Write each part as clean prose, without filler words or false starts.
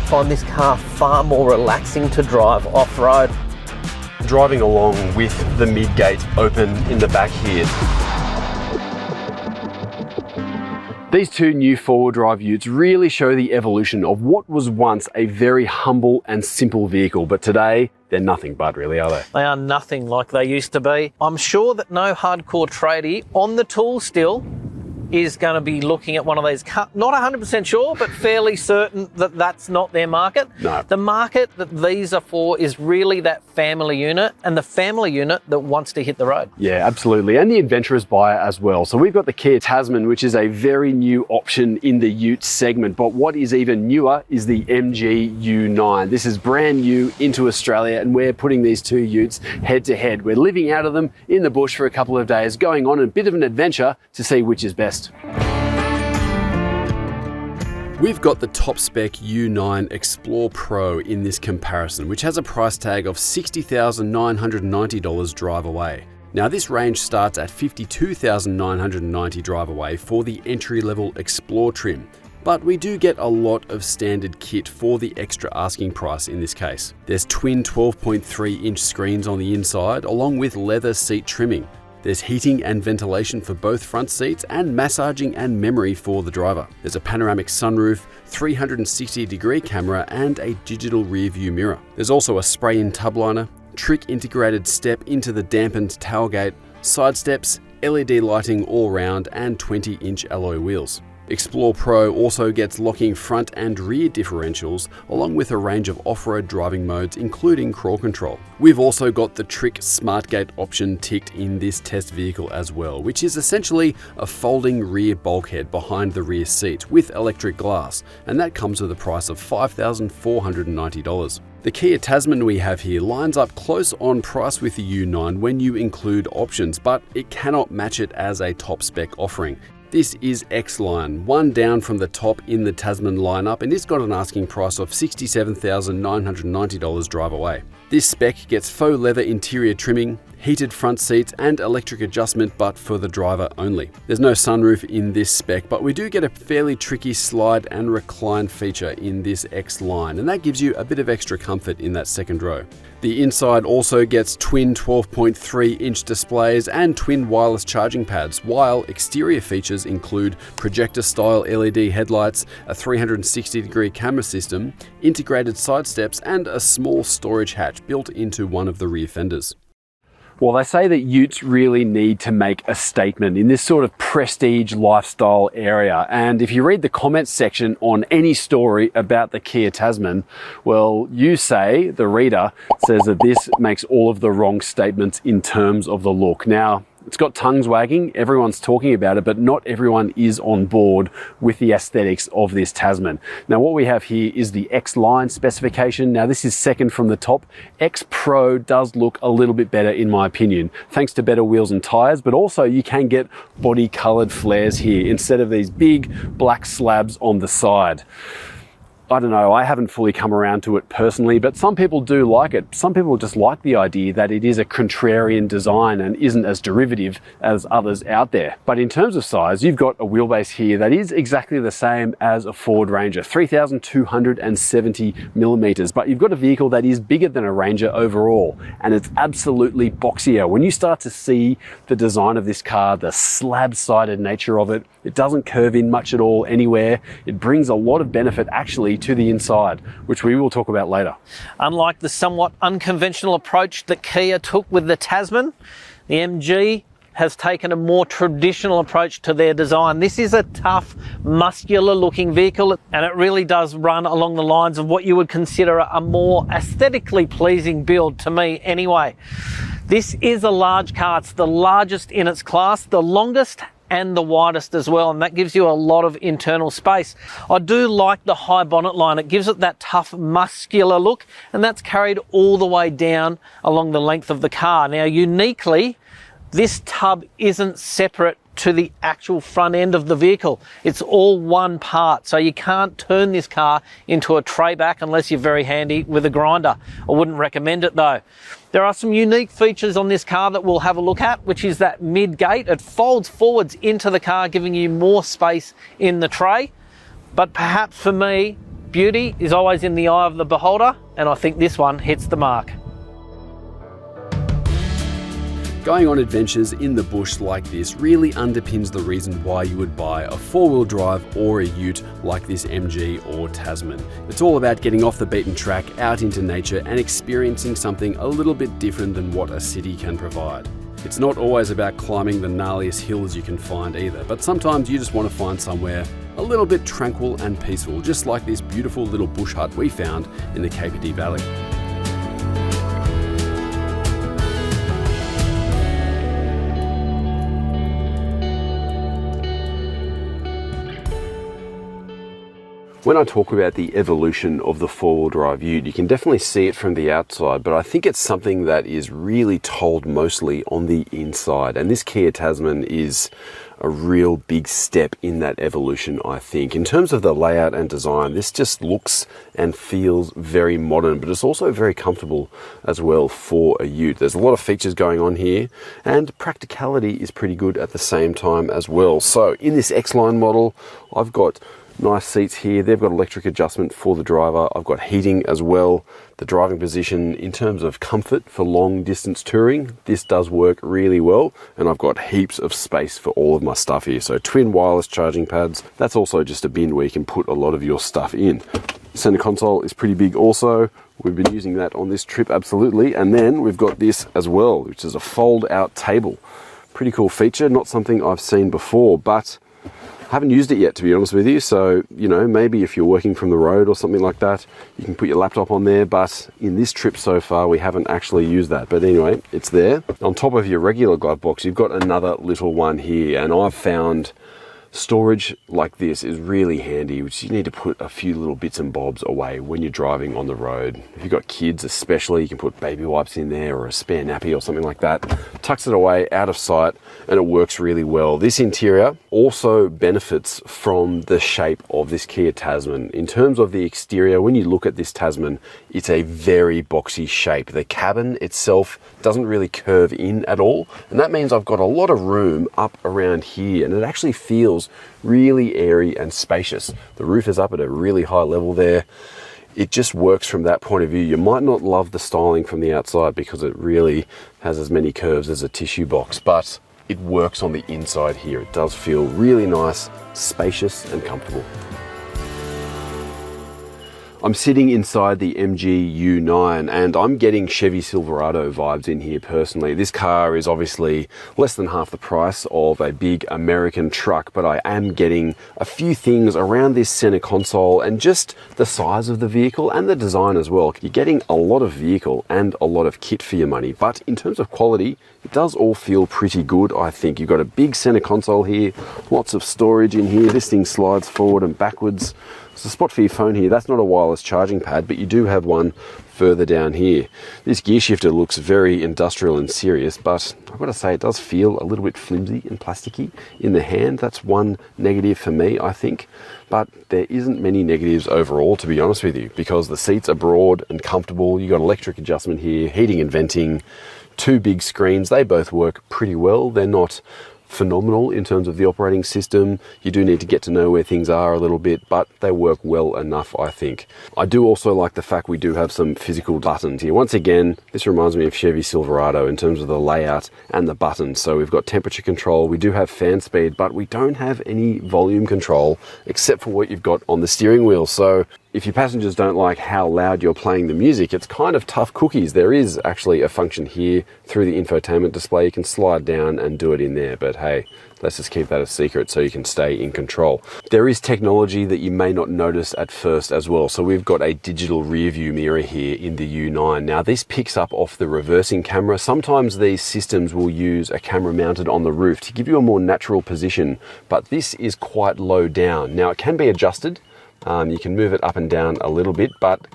find this car far more relaxing to drive off-road. Driving along with the mid-gate open in the back here. These two new four-wheel drive utes really show the evolution of what was once a very humble and simple vehicle, but today they're nothing but, really, are they? They are nothing like they used to be. I'm sure that no hardcore tradie on the tool still is going to be looking at one of these. Not 100% sure, but fairly certain that that's not their market. No. The market that these are for is really that family unit, and the family unit that wants to hit the road. Yeah, absolutely. And the adventurous buyer as well. So we've got the Kia Tasman, which is a very new option in the ute segment. But what is even newer is the MG U9. This is brand new into Australia, and we're putting these two utes head to head. We're living out of them in the bush for a couple of days, going on a bit of an adventure to see which is best. We've got the top spec U9 Explore Pro in this comparison, which has a price tag of $60,990 drive away. Now this range starts at $52,990 drive away for the entry-level Explore trim, but we do get a lot of standard kit for the extra asking price in this case. There's twin 12.3-inch screens on the inside, along with leather seat trimming. There's heating and ventilation for both front seats and massaging and memory for the driver. There's a panoramic sunroof, 360-degree camera and a digital rear view mirror. There's also a spray-in tub liner, trick integrated step into the dampened tailgate, side steps, LED lighting all round and 20-inch alloy wheels. Explore Pro also gets locking front and rear differentials, along with a range of off-road driving modes, including crawl control. We've also got the Trick SmartGate option ticked in this test vehicle as well, which is essentially a folding rear bulkhead behind the rear seat with electric glass, and that comes with a price of $5,490. The Kia Tasman we have here lines up close on price with the U9 when you include options, but it cannot match it as a top spec offering. This is X-Line, one down from the top in the Tasman lineup, and it's got an asking price of $67,990 drive away. This spec gets faux leather interior trimming, heated front seats and electric adjustment, but for the driver only. There's no sunroof in this spec, but we do get a fairly tricky slide and recline feature in this X-Line, and that gives you a bit of extra comfort in that second row. The inside also gets twin 12.3-inch displays and twin wireless charging pads, while exterior features include projector-style LED headlights, a 360-degree camera system, integrated side steps, and a small storage hatch built into one of the rear fenders. Well, they say that utes really need to make a statement in this sort of prestige lifestyle area. And if you read the comments section on any story about the Kia Tasman, well, you say, the reader, says that this makes all of the wrong statements in terms of the look. Now, it's got tongues wagging, everyone's talking about it, but not everyone is on board with the aesthetics of this Tasman. Now what we have here is the X-Line specification. Now this is second from the top. X Pro does look a little bit better in my opinion, thanks to better wheels and tyres, but also you can get body coloured flares here instead of these big black slabs on the side. I don't know, I haven't fully come around to it personally, but some people do like it. Some people just like the idea that it is a contrarian design and isn't as derivative as others out there. But in terms of size, you've got a wheelbase here that is exactly the same as a Ford Ranger, 3,270 millimeters, but you've got a vehicle that is bigger than a Ranger overall, and it's absolutely boxier. When you start to see the design of this car, the slab-sided nature of it, it doesn't curve in much at all anywhere. It brings a lot of benefit actually to the inside, which we will talk about later. Unlike the somewhat unconventional approach that Kia took with the Tasman, the MG has taken a more traditional approach to their design. This is a tough, muscular looking vehicle, and it really does run along the lines of what you would consider a more aesthetically pleasing build, to me anyway. This is a large car. It's the largest in its class, the longest and the widest as well, and that gives you a lot of internal space. I do like the high bonnet line. It gives it that tough, muscular look, and that's carried all the way down along the length of the car. Now, uniquely, this tub isn't separate to the actual front end of the vehicle. It's all one part, so you can't turn this car into a tray back unless you're very handy with a grinder. I wouldn't recommend it though. There are some unique features on this car that we'll have a look at, which is that mid-gate. It folds forwards into the car, giving you more space in the tray. But perhaps for me, Beauty is always in the eye of the beholder, and I think this one hits the mark. Going on adventures in the bush like this really underpins the reason why you would buy a four-wheel drive or a ute like this MG or Tasman. It's all about getting off the beaten track, out into nature, and experiencing something a little bit different than what a city can provide. It's not always about climbing the gnarliest hills you can find either, but sometimes you just want to find somewhere a little bit tranquil and peaceful, just like this beautiful little bush hut we found in the Kapiti Valley. When I talk about the evolution of the four-wheel drive ute, you can definitely see it from the outside, but I think it's something that is really told mostly on the inside. And this Kia Tasman is a real big step in that evolution, I think. In terms of the layout and design, this just looks and feels very modern, but it's also very comfortable as well for a ute. There's a lot of features going on here, and practicality is pretty good at the same time as well. So in this X-Line model, I've got nice seats here. They've got electric adjustment for the driver. I've got heating as well. The driving position in terms of comfort for long distance touring, this does work really well. And I've got heaps of space for all of my stuff here. So twin wireless charging pads. That's also just a bin where you can put a lot of your stuff in. Center console is pretty big also. We've been using that on this trip, absolutely. And then we've got this as well, which is a fold out table. Pretty cool feature, not something I've seen before, but I haven't used it yet, to be honest with you. So, you know, maybe if you're working from the road or something like that, you can put your laptop on there. But in this trip so far, we haven't actually used that. But anyway, it's there. On top of your regular glove box, you've got another little one here. And I've found storage like this is really handy, which you need to put a few little bits and bobs away when you're driving on the road. If you've got kids especially, you can put baby wipes in there or a spare nappy or something like that. Tucks it away out of sight, and it works really well. This interior also benefits from the shape of this Kia Tasman. In terms of the exterior, when you look at this Tasman, it's a very boxy shape. The cabin itself doesn't really curve in at all, and that means I've got a lot of room up around here, and it actually feels really airy and spacious. The roof is up at a really high level there. It just works from that point of view. You might not love the styling from the outside because it really has as many curves as a tissue box, but it works on the inside here. It does feel really nice, spacious and comfortable. I'm sitting inside the MG U9 and I'm getting Chevy Silverado vibes in here personally. This car is obviously less than half the price of a big American truck, but I am getting a few things around this center console and just the size of the vehicle and the design as well. You're getting a lot of vehicle and a lot of kit for your money, but in terms of quality, it does all feel pretty good, I think. You've got a big center console here, lots of storage in here. This thing slides forward and backwards. There's a spot for your phone here. That's not a wireless charging pad, but you do have one further down here. This gear shifter looks very industrial and serious, but I've got to say it does feel a little bit flimsy and plasticky in the hand. That's one negative for me, I think. But there isn't many negatives overall, to be honest with you, because the seats are broad and comfortable. You've got electric adjustment here, heating and venting, two big screens. They both work pretty well. They're not phenomenal in terms of the operating system. You do need to get to know where things are a little bit, but they work well enough, I think. I do also like the fact we do have some physical buttons here. Once again, this reminds me of Chevy Silverado in terms of the layout and the buttons. So we've got temperature control, we do have fan speed, but we don't have any volume control except for what you've got on the steering wheel. So if your passengers don't like how loud you're playing the music, it's kind of tough cookies. There is actually a function here through the infotainment display. You can slide down and do it in there, but hey, let's just keep that a secret so you can stay in control. There is technology that you may not notice at first as well. So we've got a digital rear view mirror here in the U9. Now this picks up off the reversing camera. Sometimes these systems will use a camera mounted on the roof to give you a more natural position, but this is quite low down. Now it can be adjusted. You can move it up and down a little bit, but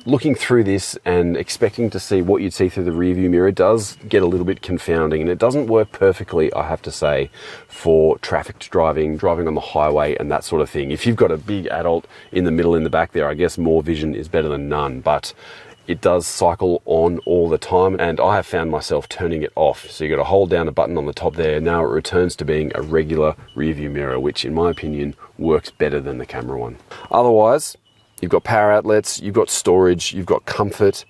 looking through this and expecting to see what you'd see through the rear view mirror does get a little bit confounding, and it doesn't work perfectly, I have to say, for trafficked driving on the highway and that sort of thing. If you've got a big adult in the middle in the back there, I guess more vision is better than none, but it does cycle on all the time, and I have found myself turning it off. So you got to hold down a button on the top there. Now it returns to being a regular rear view mirror, which in my opinion works better than the camera one. Otherwise, You've got power outlets, you've got storage, you've got comfort.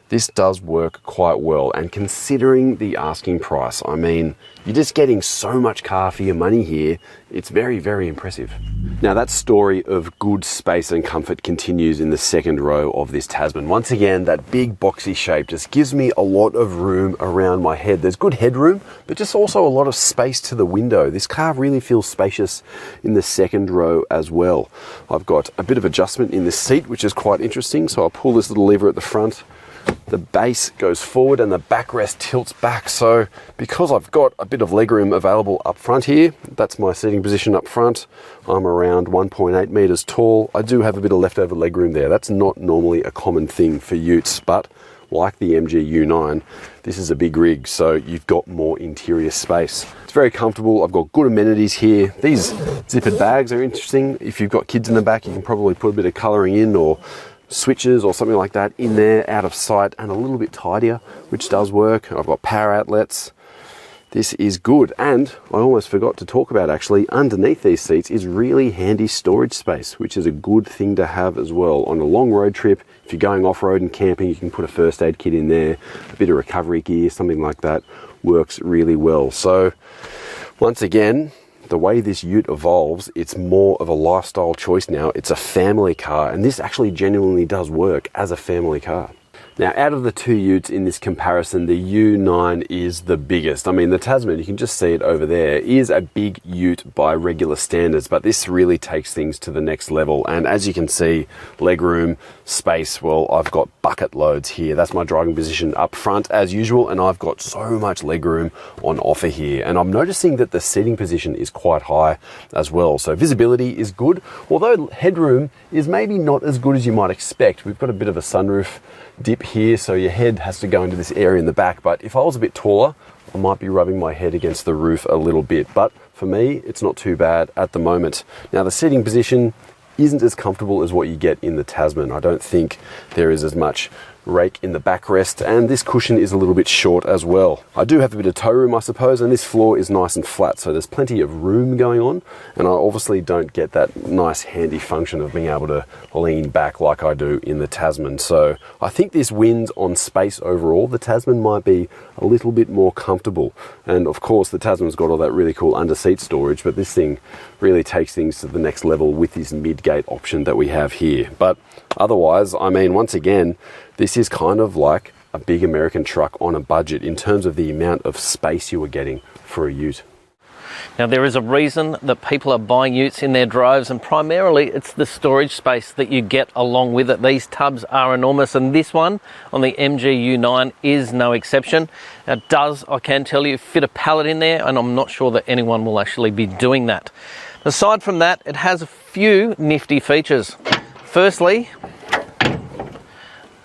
This does work quite well, and considering the asking price, I mean, you're just getting so much car for your money here. It's very, very impressive. Now that story of good space and comfort continues in the second row of this Tasman. Once again, that big boxy shape just gives me a lot of room around my head. There's good headroom, but just also a lot of space to the window. This car really feels spacious in the second row as well. I've got a bit of adjustment in this seat, which is quite interesting. So I'll pull this little lever at the front. The base goes forward and the backrest tilts back. So because I've got a bit of legroom available up front here, that's my seating position up front. I'm around 1.8 meters tall. I do have a bit of leftover legroom there. That's not normally a common thing for utes, but like the MG U9, this is a big rig, so you've got more interior space. It's very comfortable. I've got good amenities here. These zippered bags are interesting. If you've got kids in the back, you can probably put a bit of colouring in or switches or something like that in there, out of sight and a little bit tidier, which does work. I've got power outlets. This is good. And I almost forgot to talk about, actually, underneath these seats is really handy storage space, which is a good thing to have as well. On a long road trip, if you're going off-road and camping, you can put a first aid kit in there, a bit of recovery gear, something like that works really well. So once again, the way this ute evolves, it's more of a lifestyle choice now. It's a family car, and this actually genuinely does work as a family car. Now, out of the two utes in this comparison, the U9 is the biggest. I mean, the Tasman, you can just see it over there, is a big ute by regular standards, but this really takes things to the next level. And as you can see, legroom, space, well, I've got bucket loads here. That's my driving position up front as usual, and I've got so much legroom on offer here. And I'm noticing that the seating position is quite high as well. So visibility is good, although headroom is maybe not as good as you might expect. We've got a bit of a sunroof dip here, so your head has to go into this area in the back, but if I was a bit taller, I might be rubbing my head against the roof a little bit, but for me, it's not too bad at the moment. Now, the seating position isn't as comfortable as what you get in the Tasman. I don't think there is as much rake in the backrest, and this cushion is a little bit short as well. I do have a bit of toe room, I suppose, and this floor is nice and flat, so there's plenty of room going on, and I obviously don't get that nice handy function of being able to lean back like I do in the Tasman. So I think this wins on space overall. The Tasman might be a little bit more comfortable, and of course the Tasman's got all that really cool under seat storage, but this thing really takes things to the next level with this mid-gate option that we have here. But otherwise, I mean, once again, this is kind of like a big American truck on a budget in terms of the amount of space you are getting for a ute. Now, there is a reason that people are buying utes in their droves, and primarily it's the storage space that you get along with it. These tubs are enormous, and this one on the MG U9 is no exception. It does, I can tell you, fit a pallet in there, and I'm not sure that anyone will actually be doing that. Aside from that, it has a few nifty features. Firstly,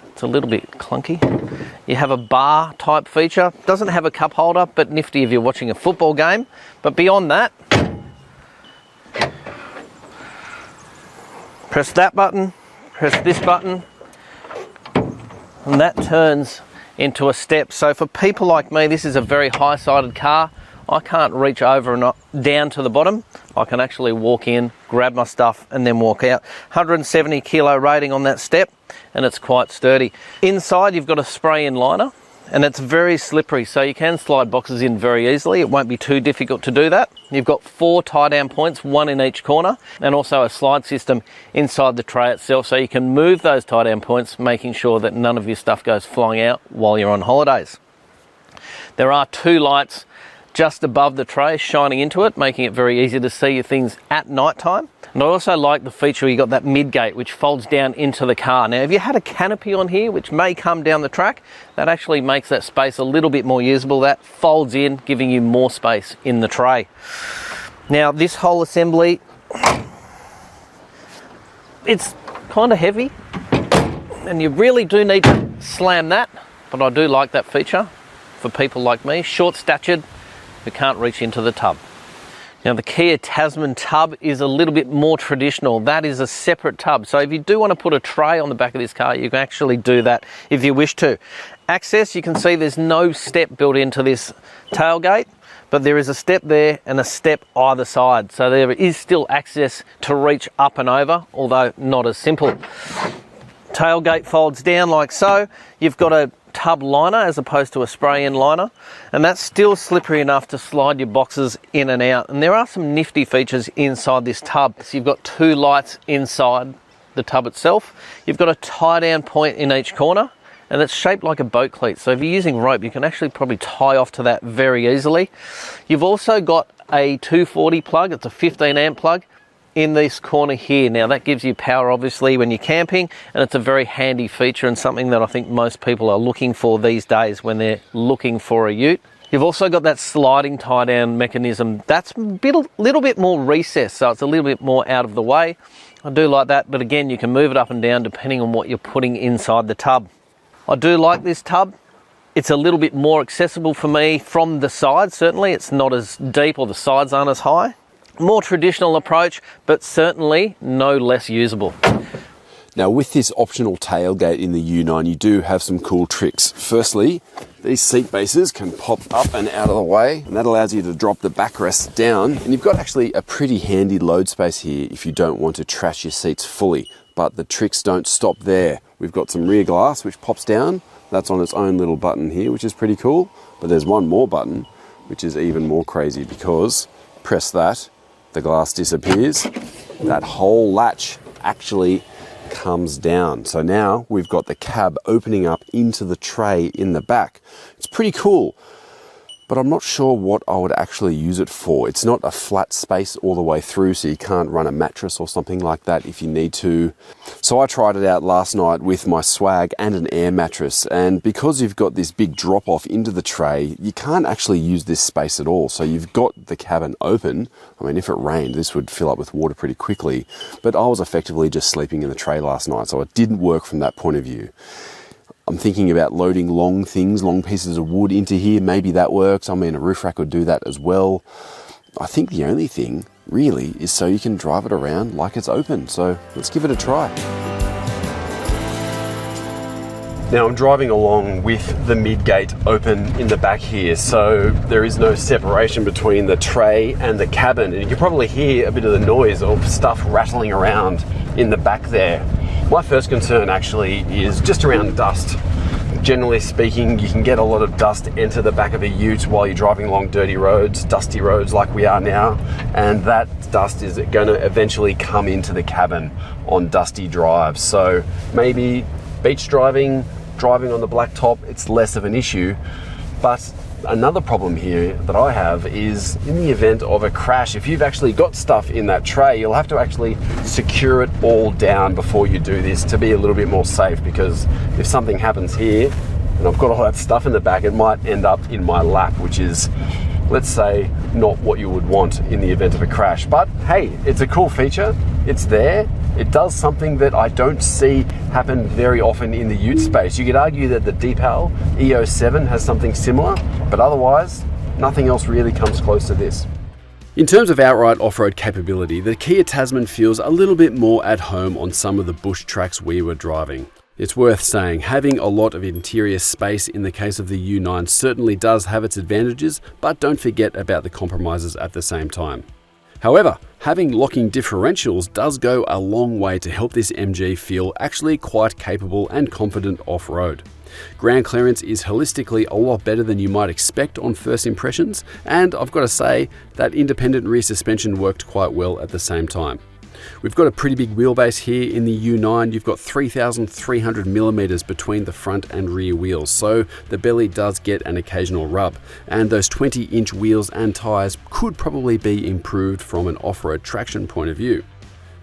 it's a little bit clunky. You have a bar type feature. Doesn't have a cup holder, but nifty if you're watching a football game. But beyond that, press that button, press this button, and that turns into a step. So for people like me, this is a very high-sided car. I can't reach over and down to the bottom. I can actually walk in, grab my stuff, and then walk out. 170 kilo rating on that step, and it's quite sturdy. Inside, you've got a spray-in liner, and it's very slippery, so you can slide boxes in very easily. It won't be too difficult to do that. You've got 4 tie-down points, 1 in each corner, and also a slide system inside the tray itself, so you can move those tie-down points, making sure that none of your stuff goes flying out while you're on holidays. There are 2 lights just above the tray shining into it, making it very easy to see your things at night time. And I also like the feature, you got that mid-gate which folds down into the car. Now, if you had a canopy on here, which may come down the track, that actually makes that space a little bit more usable. That folds in, giving you more space in the tray. Now, this whole assembly, it's kind of heavy, and you really do need to slam that, but I do like that feature for people like me, short-statured, who can't reach into the tub. Now, the Kia Tasman tub is a little bit more traditional. That is a separate tub. So if you do want to put a tray on the back of this car, you can actually do that if you wish to. Access, you can see there's no step built into this tailgate, but there is a step there and a step either side. So there is still access to reach up and over, although not as simple. Tailgate folds down like so. You've got a tub liner as opposed to a spray-in liner, and that's still slippery enough to slide your boxes in and out. And there are some nifty features inside this tub. So you've got 2 lights inside the tub itself. You've got a tie down point in each corner, and it's shaped like a boat cleat. So if you're using rope, you can actually probably tie off to that very easily. You've also got a 240 plug. It's a 15 amp plug in this corner here. Now that gives you power obviously when you're camping, and it's a very handy feature and something that I think most people are looking for these days when they're looking for a ute. You've also got that sliding tie down mechanism. That's a little bit more recessed, so it's a little bit more out of the way. I do like that, but again, you can move it up and down depending on what you're putting inside the tub. I do like this tub. It's a little bit more accessible for me from the side. Certainly it's not as deep, or the sides aren't as high. More traditional approach, but certainly no less usable. Now with this optional tailgate in the U9, you do have some cool tricks. Firstly, these seat bases can pop up and out of the way, and that allows you to drop the backrest down. And you've got actually a pretty handy load space here if you don't want to trash your seats fully. But the tricks don't stop there. We've got some rear glass which pops down. That's on its own little button here, which is pretty cool. But there's one more button, which is even more crazy, because press that, the glass disappears, that whole latch actually comes down. So now we've got the cab opening up into the tray in the back. It's pretty cool, but I'm not sure what I would actually use it for. It's not a flat space all the way through, so you can't run a mattress or something like that if you need to. So I tried it out last night with my swag and an air mattress, and because you've got this big drop off into the tray, you can't actually use this space at all. So you've got the cabin open. I mean, if it rained, this would fill up with water pretty quickly, but I was effectively just sleeping in the tray last night, so it didn't work from that point of view. I'm thinking about loading long pieces of wood into here. Maybe that works. I mean, a roof rack would do that as well. I think the only thing really is so you can drive it around like it's open. So let's give it a try. Now I'm driving along with the mid-gate open in the back here, so there is no separation between the tray and the cabin, and you can probably hear a bit of the noise of stuff rattling around in the back there. My first concern actually is just around dust. Generally speaking, you can get a lot of dust enter the back of a ute while you're driving along dirty roads, dusty roads like we are now, and that dust is going to eventually come into the cabin on dusty drives. So maybe beach driving on the blacktop, it's less of an issue. But another problem here that I have is in the event of a crash, if you've actually got stuff in that tray, you'll have to actually secure it all down before you do this to be a little bit more safe, because if something happens here and I've got all that stuff in the back, it might end up in my lap, which is, let's say, not what you would want in the event of a crash. But hey, it's a cool feature. It's there. It does something that I don't see happen very often in the ute space. You could argue that the Deepal EOS 7 has something similar, but otherwise, nothing else really comes close to this. In terms of outright off-road capability, the Kia Tasman feels a little bit more at home on some of the bush tracks we were driving. It's worth saying, having a lot of interior space in the case of the U9 certainly does have its advantages, but don't forget about the compromises at the same time. However, having locking differentials does go a long way to help this MG feel actually quite capable and confident off-road. Ground clearance is holistically a lot better than you might expect on first impressions, and I've got to say that independent rear suspension worked quite well at the same time. We've got a pretty big wheelbase here in the U9. You've got 3,300 millimeters between the front and rear wheels, so the belly does get an occasional rub. And those 20-inch wheels and tyres could probably be improved from an off-road traction point of view.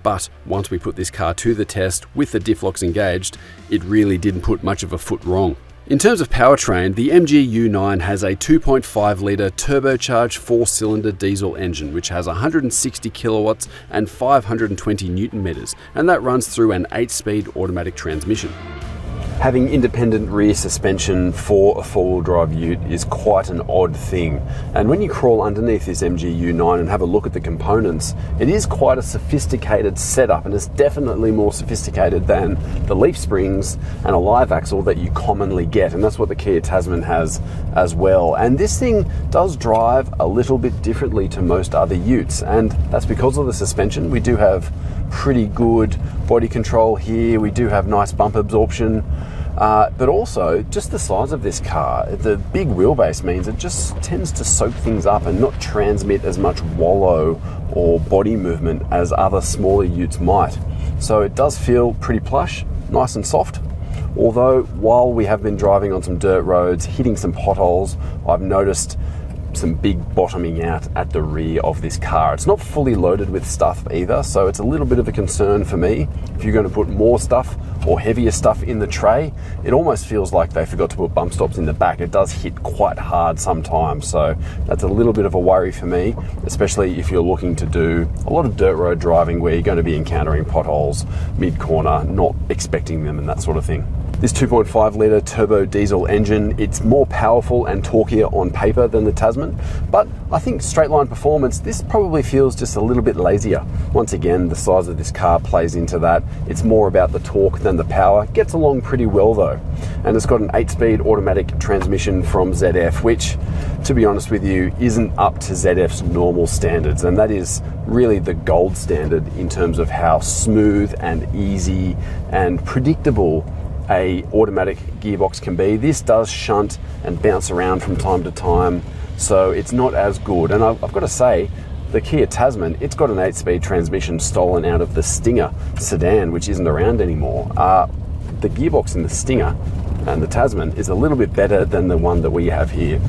But once we put this car to the test with the diff locks engaged, it really didn't put much of a foot wrong. In terms of powertrain, the MG U9 has a 2.5-litre turbocharged 4-cylinder diesel engine, which has 160 kilowatts and 520 newton meters, and that runs through an 8-speed automatic transmission. Having independent rear suspension for a four-wheel drive ute is quite an odd thing. And when you crawl underneath this MG U9 and have a look at the components, it is quite a sophisticated setup, and it's definitely more sophisticated than the leaf springs and a live axle that you commonly get. And that's what the Kia Tasman has as well. And this thing does drive a little bit differently to most other utes, and that's because of the suspension. We do have pretty good body control here. We do have nice bump absorption. But also just the size of this car. The big wheelbase means it just tends to soak things up and not transmit as much wallow or body movement as other smaller utes might. So it does feel pretty plush, nice and soft. Although while we have been driving on some dirt roads, hitting some potholes, I've noticed some big bottoming out at the rear of this car. It's not fully loaded with stuff either, so it's a little bit of a concern for me. If you're going to put more stuff or heavier stuff in the tray, it almost feels like they forgot to put bump stops in the back. It does hit quite hard sometimes, so that's a little bit of a worry for me, especially if you're looking to do a lot of dirt road driving where you're going to be encountering potholes mid-corner, not expecting them and that sort of thing. This 2.5 litre turbo diesel engine, it's more powerful and torquier on paper than the Tasman, but I think straight line performance, this probably feels just a little bit lazier. Once again, the size of this car plays into that. It's more about the torque than the power. Gets along pretty well though. And it's got an 8-speed automatic transmission from ZF, which, to be honest with you, isn't up to ZF's normal standards. And that is really the gold standard in terms of how smooth and easy and predictable a automatic gearbox can be. This does shunt and bounce around from time to time, so it's not as good. And I've got to say, the Kia Tasman, it's got an 8-speed transmission stolen out of the Stinger sedan, which isn't around anymore. The gearbox in the Stinger and the Tasman is a little bit better than the one that we have here.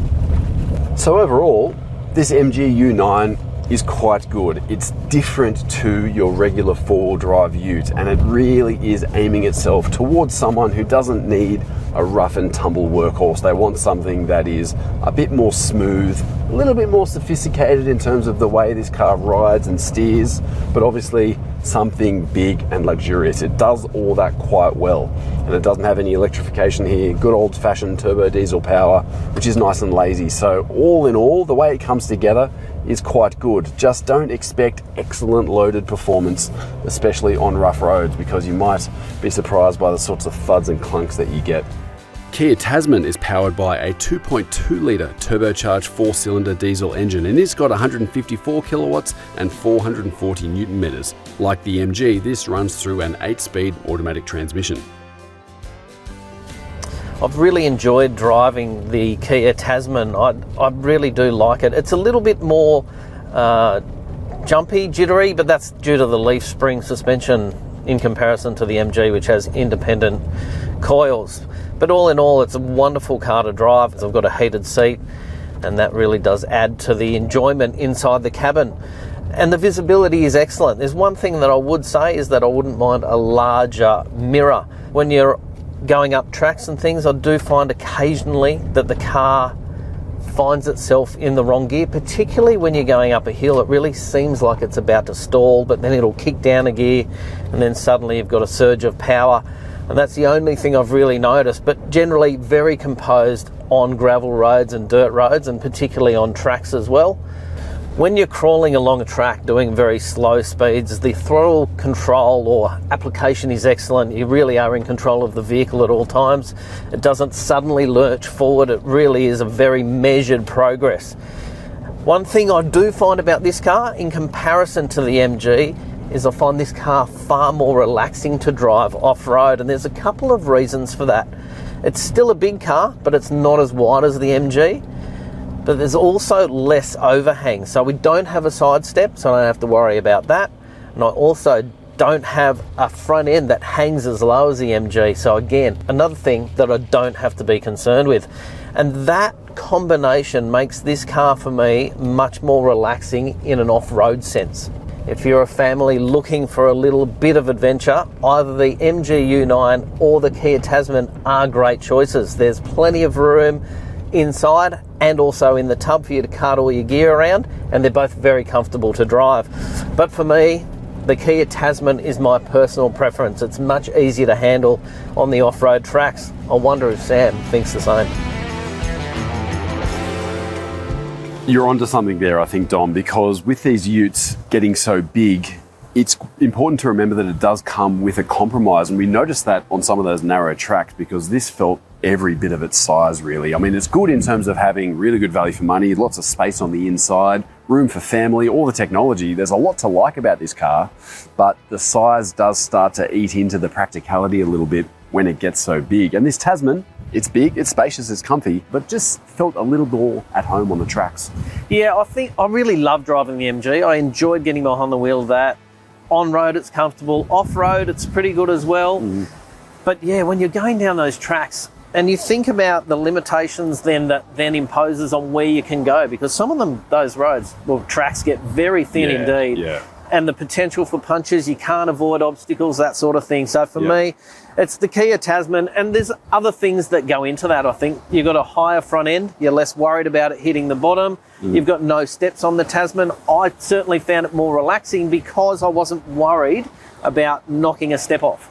So overall, this MG U9 is quite good. It's different to your regular four-wheel drive ute, and it really is aiming itself towards someone who doesn't need a rough and tumble workhorse. They want something that is a bit more smooth, a little bit more sophisticated in terms of the way this car rides and steers, but obviously something big and luxurious. It does all that quite well, and it doesn't have any electrification here. Good old-fashioned turbo diesel power, which is nice and lazy. So all in all, the way it comes together is quite good. Just don't expect excellent loaded performance, especially on rough roads, because you might be surprised by the sorts of thuds and clunks that you get. Kia Tasman is powered by a 2.2 litre turbocharged 4-cylinder diesel engine, and it's got 154 kilowatts and 440 newton meters. Like the MG, this runs through an 8-speed automatic transmission. I've really enjoyed driving the Kia Tasman. I really do like it. It's a little bit more jumpy, jittery, but that's due to the leaf spring suspension in comparison to the MG, which has independent coils. But all in all, it's a wonderful car to drive. I've got a heated seat, and that really does add to the enjoyment inside the cabin. And the visibility is excellent. There's one thing that I would say is that I wouldn't mind a larger mirror. When you're going up tracks and things, I do find occasionally that the car finds itself in the wrong gear, particularly when you're going up a hill. It really seems like it's about to stall, but then it'll kick down a gear, and then suddenly you've got a surge of power. And that's the only thing I've really noticed, but generally very composed on gravel roads and dirt roads, and particularly on tracks as well. When you're crawling along a track doing very slow speeds, the throttle control or application is excellent. You really are in control of the vehicle at all times. It doesn't suddenly lurch forward. It really is a very measured progress. One thing I do find about this car in comparison to the MG is I find this car far more relaxing to drive off-road, and there's a couple of reasons for that. It's still a big car, but it's not as wide as the MG. But there's also less overhang, so we don't have a side step, so I don't have to worry about that. And I also don't have a front end that hangs as low as the MG, so again, another thing that I don't have to be concerned with. And that combination makes this car for me much more relaxing in an off-road sense. If you're a family looking for a little bit of adventure, either the MG U9 or the Kia Tasman are great choices. There's plenty of room inside and also in the tub for you to cart all your gear around, and they're both very comfortable to drive. But for me, the Kia Tasman is my personal preference. It's much easier to handle on the off-road tracks. I wonder if Sam thinks the same. You're onto something there, I think, Dom, because with these utes getting so big, it's important to remember that it does come with a compromise, and we noticed that on some of those narrow tracks because this felt every bit of its size, really. I mean, it's good in terms of having really good value for money, lots of space on the inside, room for family, all the technology. There's a lot to like about this car, but the size does start to eat into the practicality a little bit when it gets so big. And this Tasman, it's big, it's spacious, it's comfy, but just felt a little more at home on the tracks. Yeah, I think I really love driving the MG. I enjoyed getting behind the wheel of that. On-road, it's comfortable. Off-road, it's pretty good as well. But yeah, when you're going down those tracks and you think about the limitations then that then imposes on where you can go, because some of them, those roads, well, tracks get very thin indeed. Yeah. And the potential for punches, you can't avoid obstacles, that sort of thing. So for me, it's the Kia Tasman, and there's other things that go into that. I think you've got a higher front end, you're less worried about it hitting the bottom. You've got no steps on the Tasman. I certainly found it more relaxing because I wasn't worried about knocking a step off.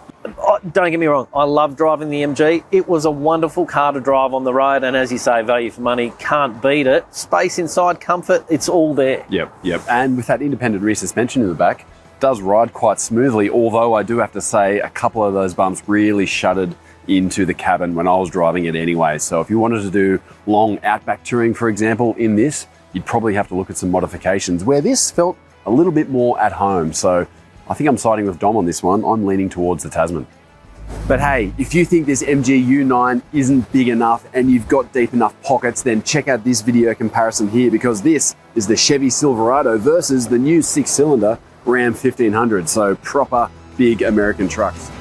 Don't get me wrong, I love driving the MG. It was a wonderful car to drive on the road, and as you say, value for money, can't beat it. Space inside, comfort, it's all there. Yep. And with that independent rear suspension in the back, does ride quite smoothly, although I do have to say a couple of those bumps really shuddered into the cabin when I was driving it anyway. So if you wanted to do long outback touring, for example, in this, you'd probably have to look at some modifications, where this felt a little bit more at home. So I think I'm siding with Dom on this one. I'm leaning towards the Tasman. But hey, if you think this MG U9 isn't big enough and you've got deep enough pockets, then check out this video comparison here, because this is the Chevy Silverado versus the new 6-cylinder Ram 1500. So proper big American trucks.